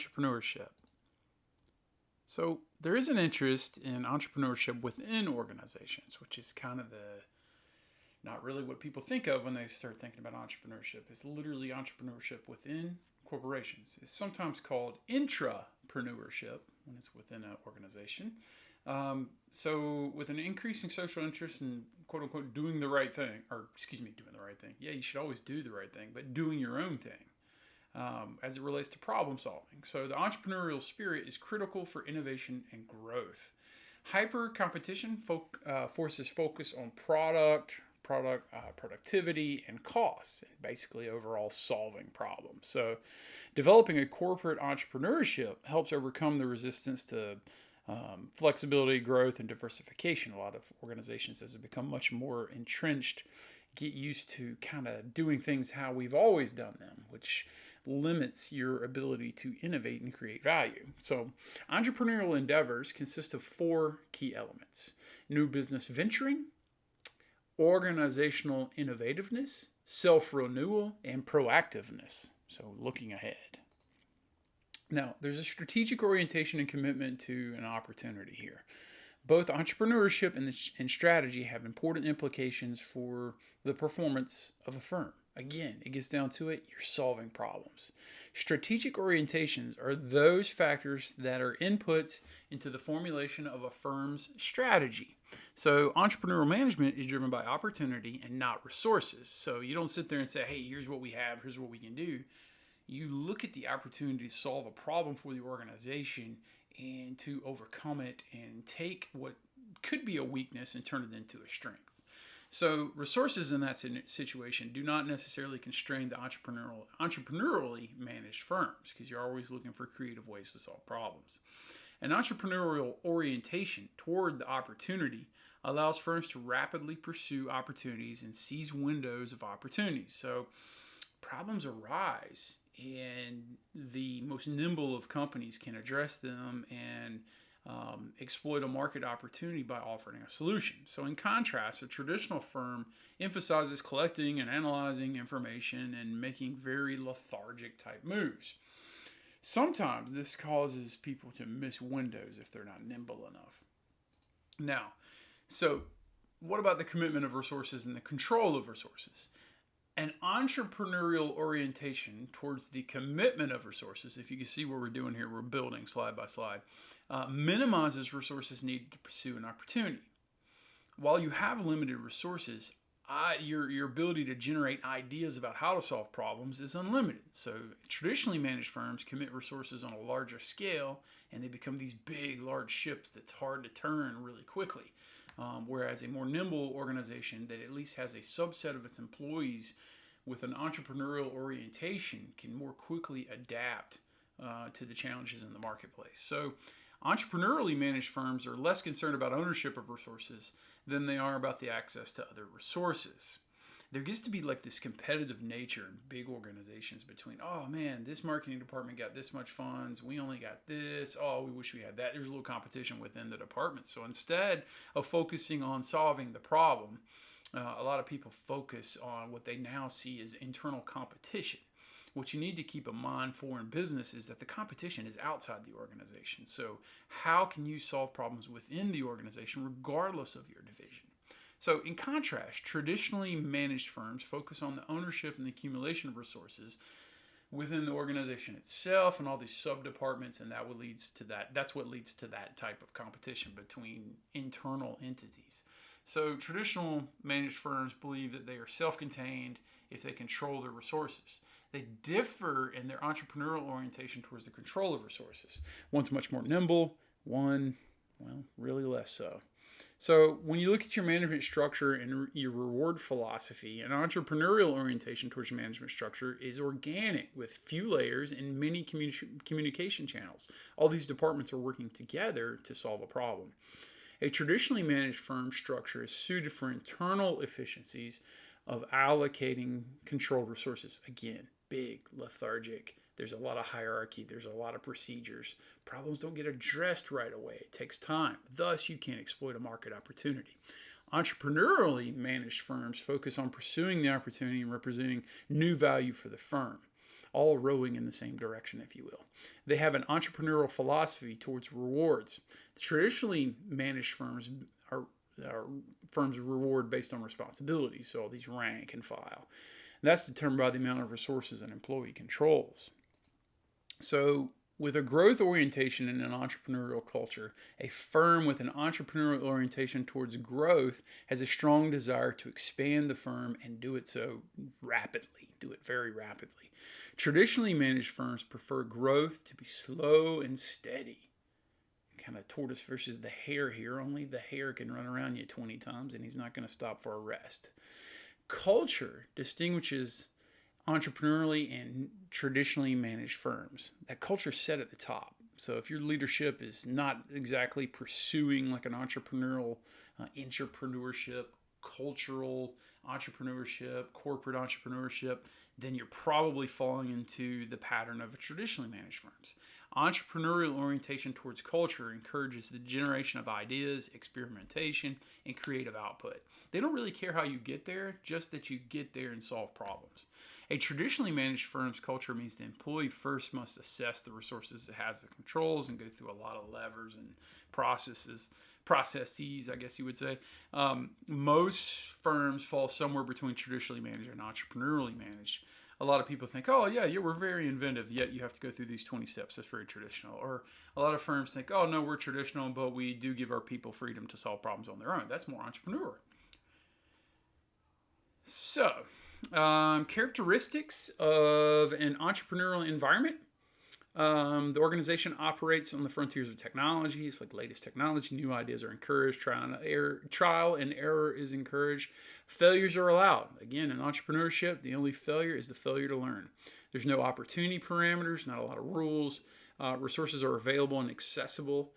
Entrepreneurship. So there is an interest in entrepreneurship within organizations, which is kind of the not really what people think of when they start thinking about entrepreneurship. It's literally entrepreneurship within corporations. It's sometimes called intrapreneurship when it's within an organization. So with an increasing social interest in quote unquote doing the right thing, or excuse me, doing the right thing. Yeah, you should always do the right thing, but doing your own thing as it relates to problem solving. So the entrepreneurial spirit is critical for innovation and growth. Hyper competition forces focus on productivity and costs, and basically overall solving problems. So, developing a corporate entrepreneurship helps overcome the resistance to flexibility, growth, and diversification. A lot of organizations, as they become much more entrenched, get used to kind of doing things how we've always done them, which limits your ability to innovate and create value. So, entrepreneurial endeavors consist of four key elements: new business venturing, organizational innovativeness, self renewal, and proactiveness. So, looking ahead. Now, there's a strategic orientation and commitment to an opportunity here. Both entrepreneurship and strategy have important implications for the performance of a firm. Again, it gets down to it, you're solving problems. Strategic orientations are those factors that are inputs into the formulation of a firm's strategy. So, entrepreneurial management is driven by opportunity and not resources. So, you don't sit there and say, hey, here's what we have, here's what we can do. You look at the opportunity to solve a problem for the organization and to overcome it and take what could be a weakness and turn it into a strength. So resources in that situation do not necessarily constrain the entrepreneurially managed firms, because you're always looking for creative ways to solve problems. An entrepreneurial orientation toward the opportunity allows firms to rapidly pursue opportunities and seize windows of opportunities. So problems arise, and the most nimble of companies can address them and exploit a market opportunity by offering a solution. So, in contrast, a traditional firm emphasizes collecting and analyzing information and making very lethargic type moves. Sometimes this causes people to miss windows if they're not nimble enough. Now, so what about the commitment of resources and the control of resources? An entrepreneurial orientation towards the commitment of resources, if you can see what we're doing here, we're building slide by slide, minimizes resources needed to pursue an opportunity. While you have limited resources, your ability to generate ideas about how to solve problems is unlimited. So traditionally managed firms commit resources on a larger scale, and they become these big, large ships that's hard to turn really quickly. Whereas a more nimble organization that at least has a subset of its employees with an entrepreneurial orientation can more quickly adapt to the challenges in the marketplace. So entrepreneurially managed firms are less concerned about ownership of resources than they are about the access to other resources. There gets to be like this competitive nature in big organizations between, oh man, this marketing department got this much funds, we only got this, oh, we wish we had that. There's a little competition within the department. So instead of focusing on solving the problem, a lot of people focus on what they now see as internal competition. What you need to keep in mind for in business is that the competition is outside the organization. So how can you solve problems within the organization regardless of your division? So in contrast, traditionally managed firms focus on the ownership and the accumulation of resources within the organization itself and all these sub-departments, and that's what leads to that type of competition between internal entities. So traditional managed firms believe that they are self-contained if they control their resources. They differ in their entrepreneurial orientation towards the control of resources. One's much more nimble, one, well, really less so. So when you look at your management structure and your reward philosophy, an entrepreneurial orientation towards your management structure is organic with few layers and many communication channels. All these departments are working together to solve a problem. A traditionally managed firm structure is suited for internal efficiencies of allocating controlled resources. Again, big, lethargic. There's a lot of hierarchy. There's a lot of procedures. Problems don't get addressed right away. It takes time. Thus, you can't exploit a market opportunity. Entrepreneurially managed firms focus on pursuing the opportunity and representing new value for the firm. all rowing in the same direction, if you will. They have an entrepreneurial philosophy towards rewards. Traditionally managed firms are firms reward based on responsibility, so all these rank and file. And that's determined by the amount of resources an employee controls. So with a growth orientation and an entrepreneurial culture, a firm with an entrepreneurial orientation towards growth has a strong desire to expand the firm and do it so rapidly, do it very rapidly. Traditionally managed firms prefer growth to be slow and steady. Kind of tortoise versus the hare here, only the hare can run around you 20 times and he's not going to stop for a rest. Culture distinguishes entrepreneurially and traditionally managed firms. That culture is set at the top. So if your leadership is not exactly pursuing like an entrepreneurial entrepreneurship, cultural entrepreneurship, corporate entrepreneurship, then you're probably falling into the pattern of traditionally managed firms. Entrepreneurial orientation towards culture encourages the generation of ideas, experimentation, and creative output. They don't really care how you get there, just that you get there and solve problems. A traditionally managed firm's culture means the employee first must assess the resources it has, the controls, and go through a lot of levers and processes, I guess you would say. Most firms fall somewhere between traditionally managed and entrepreneurially managed. A lot of people think, oh, yeah, we're very inventive, yet you have to go through these 20 steps. That's very traditional. Or a lot of firms think, oh, no, we're traditional, but we do give our people freedom to solve problems on their own. That's more entrepreneur. So, characteristics of an entrepreneurial environment. The organization operates on the frontiers of technology. It's like latest technology. New ideas are encouraged. Trial and error is encouraged. Failures are allowed. Again, in entrepreneurship, the only failure is the failure to learn. There's no opportunity parameters, not a lot of rules. Resources are available and accessible.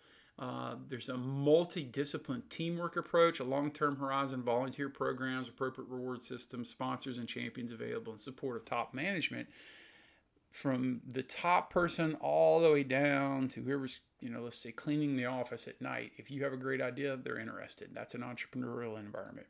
There's a multidisciplined teamwork approach, a long-term horizon, volunteer programs, appropriate reward systems, sponsors and champions available in support of top management. From the top person all the way down to whoever's, let's say cleaning the office at night. If you have a great idea, they're interested. That's an entrepreneurial environment.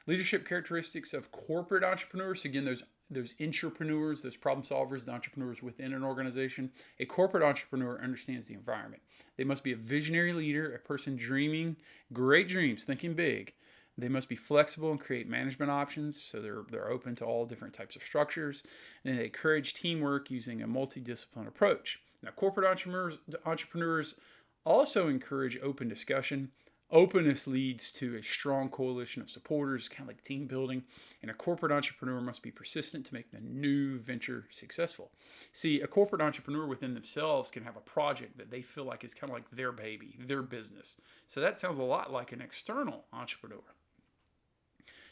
Leadership characteristics of corporate entrepreneurs. Again, those intrapreneurs, those problem solvers, the entrepreneurs within an organization. A corporate entrepreneur understands the environment. They must be a visionary leader, a person dreaming great dreams, thinking big. They must be flexible and create management options, so they're open to all different types of structures. And they encourage teamwork using a multidisciplinary approach. Now, corporate entrepreneurs also encourage open discussion. Openness leads to a strong coalition of supporters, kind of like team building. And a corporate entrepreneur must be persistent to make the new venture successful. See, a corporate entrepreneur within themselves can have a project that they feel like is kind of like their baby, their business. So that sounds a lot like an external entrepreneur.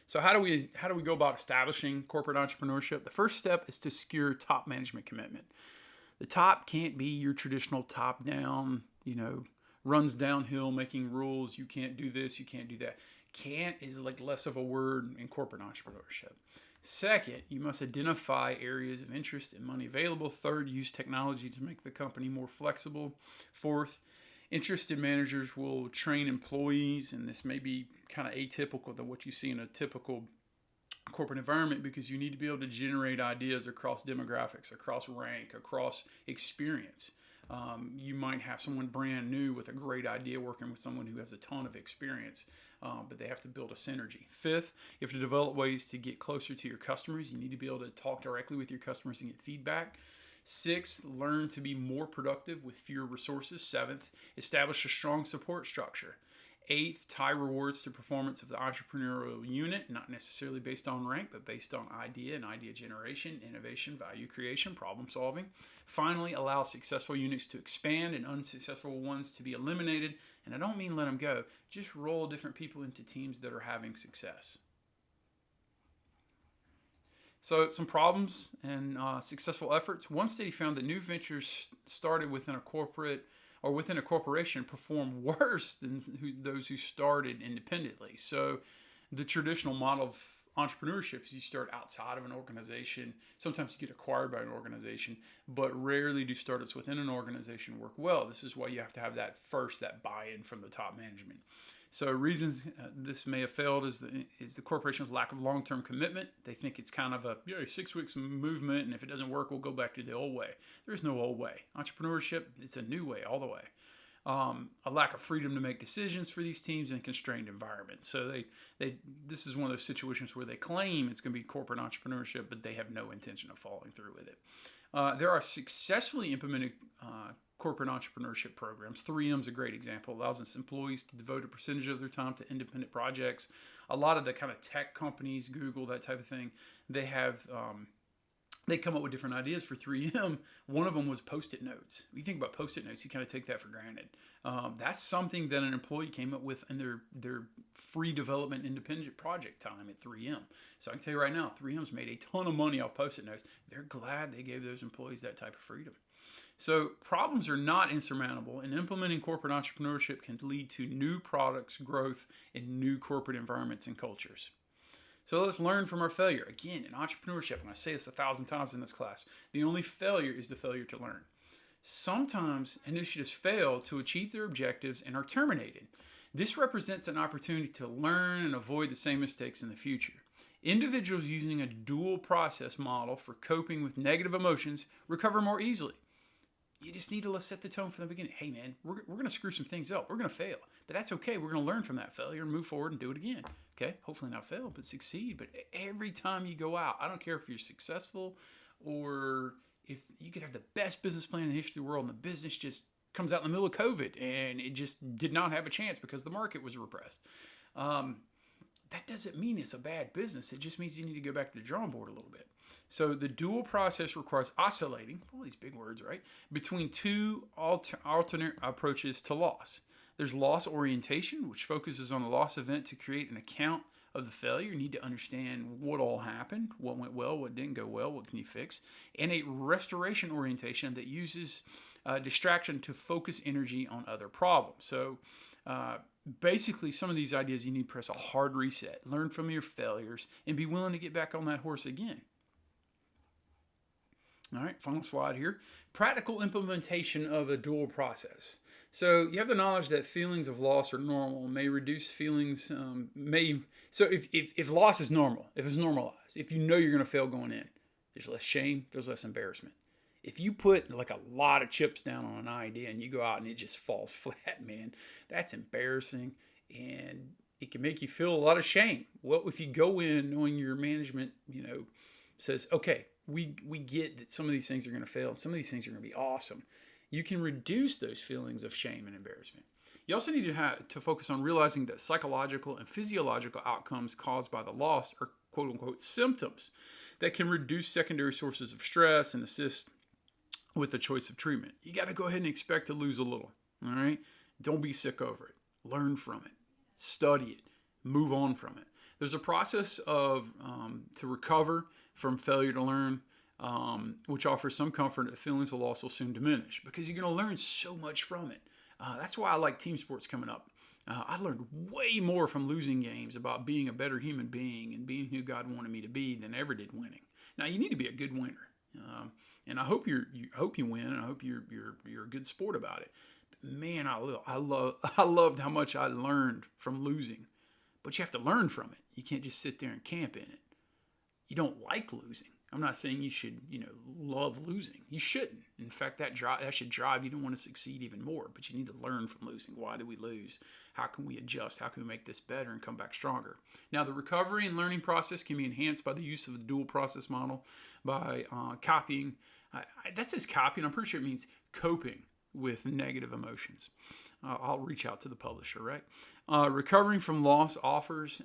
So how do we go about establishing corporate entrepreneurship? The first step is to secure top management commitment. The top can't be your traditional top-down, runs downhill making rules. You can't do this, you can't do that. Can't is like less of a word in corporate entrepreneurship. Second, you must identify areas of interest and money available. Third, use technology to make the company more flexible. Fourth, interested managers will train employees, and this may be kind of atypical than what you see in a typical corporate environment because you need to be able to generate ideas across demographics, across rank, across experience. You might have someone brand new with a great idea working with someone who has a ton of experience, but they have to build a synergy. Fifth, you have to develop ways to get closer to your customers. You need to be able to talk directly with your customers and get feedback. Sixth, learn to be more productive with fewer resources. Seventh, establish a strong support structure. Eighth, tie rewards to performance of the entrepreneurial unit, not necessarily based on rank, but based on idea and idea generation, innovation, value creation, problem solving. Finally, allow successful units to expand and unsuccessful ones to be eliminated. And I don't mean let them go, just roll different people into teams that are having success. So some problems and successful efforts. One study found that new ventures started within a corporate or within a corporation perform worse than those who started independently. So the traditional model of entrepreneurship is you start outside of an organization. Sometimes you get acquired by an organization, but rarely do startups within an organization work well. This is why you have to have that buy-in from the top management. So reasons this may have failed is the corporation's lack of long-term commitment. They think it's kind of a 6 weeks movement, and if it doesn't work, we'll go back to the old way. There's no old way. Entrepreneurship, it's a new way all the way. A lack of freedom to make decisions for these teams in a constrained environment. So this is one of those situations where they claim it's going to be corporate entrepreneurship, but they have no intention of following through with it. There are successfully implemented corporate entrepreneurship programs. 3M is a great example. It allows its employees to devote a percentage of their time to independent projects. A lot of the kind of tech companies, Google, that type of thing, they have they come up with different ideas for 3M. One of them was Post-it notes. When you think about Post-it notes, you kind of take that for granted. That's something that an employee came up with in their free development independent project time at 3M. So I can tell you right now, 3M's made a ton of money off Post-it notes. They're glad they gave those employees that type of freedom. So problems are not insurmountable, and implementing corporate entrepreneurship can lead to new products, growth, and new corporate environments and cultures. So let's learn from our failure. Again, in entrepreneurship, and I say this 1,000 times in this class, the only failure is the failure to learn. Sometimes initiatives fail to achieve their objectives and are terminated. This represents an opportunity to learn and avoid the same mistakes in the future. Individuals using a dual process model for coping with negative emotions recover more easily. You just need to set the tone from the beginning. Hey, man, we're going to screw some things up. We're going to fail. But that's okay. We're going to learn from that failure and move forward and do it again. Okay? Hopefully not fail, but succeed. But every time you go out, I don't care if you're successful or if you could have the best business plan in the history of the world and the business just comes out in the middle of COVID and it just did not have a chance because the market was repressed. That doesn't mean it's a bad business. It just means you need to go back to the drawing board a little bit. So the dual process requires oscillating, all these big words, right, between two alternate approaches to loss. There's loss orientation, which focuses on the loss event to create an account of the failure. You need to understand what all happened, what went well, what didn't go well, what can you fix. And a restoration orientation that uses distraction to focus energy on other problems. So basically, some of these ideas, you need to press a hard reset, learn from your failures, and be willing to get back on that horse again. All right, final slide here. Practical implementation of a dual process. So you have the knowledge that feelings of loss are normal, may reduce feelings, So if loss is normal, if it's normalized, if you know you're going to fail going in, there's less shame, there's less embarrassment. If you put like a lot of chips down on an idea and you go out and it just falls flat, man, that's embarrassing and it can make you feel a lot of shame. Well, if you go in knowing your management, says, okay, we get that some of these things are going to fail. Some of these things are going to be awesome. You can reduce those feelings of shame and embarrassment. You also need to focus on realizing that psychological and physiological outcomes caused by the loss are quote unquote symptoms that can reduce secondary sources of stress and assist with the choice of treatment. You got to go ahead and expect to lose a little. All right. Don't be sick over it. Learn from it. Study it. Move on from it. There's a process of to recover from failure to learn, which offers some comfort that feelings of loss will soon diminish because you're going to learn so much from it. That's why I like team sports coming up. I learned way more from losing games about being a better human being and being who God wanted me to be than I ever did winning. Now you need to be a good winner, and I hope you win, and I hope you're a good sport about it. But man, I loved how much I learned from losing. But you have to learn from it. You can't just sit there and camp in it. You don't like losing. I'm not saying you should, love losing. You shouldn't. In fact, that should drive you to want to succeed even more. But you need to learn from losing. Why do we lose? How can we adjust? How can we make this better and come back stronger? Now, the recovery and learning process can be enhanced by the use of the dual process model by copying. That says copying. I'm pretty sure it means coping with negative emotions. I'll reach out to the publisher, right? Recovering from loss offers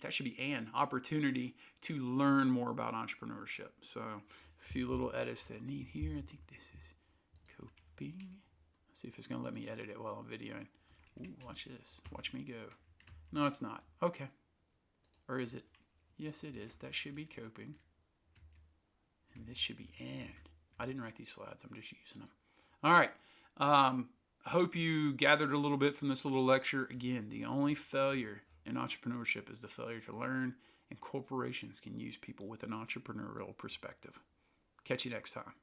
that should be an opportunity to learn more about entrepreneurship. So a few little edits that I need here. I think this is coping. Let's see if it's going to let me edit it while I'm videoing. Ooh, watch this. Watch me go. No, it's not. Okay. Or is it? Yes, it is. That should be coping. And this should be and. I didn't write these slides. I'm just using them. All right. I hope you gathered a little bit from this little lecture. Again, the only failure in entrepreneurship is the failure to learn, and corporations can use people with an entrepreneurial perspective. Catch you next time.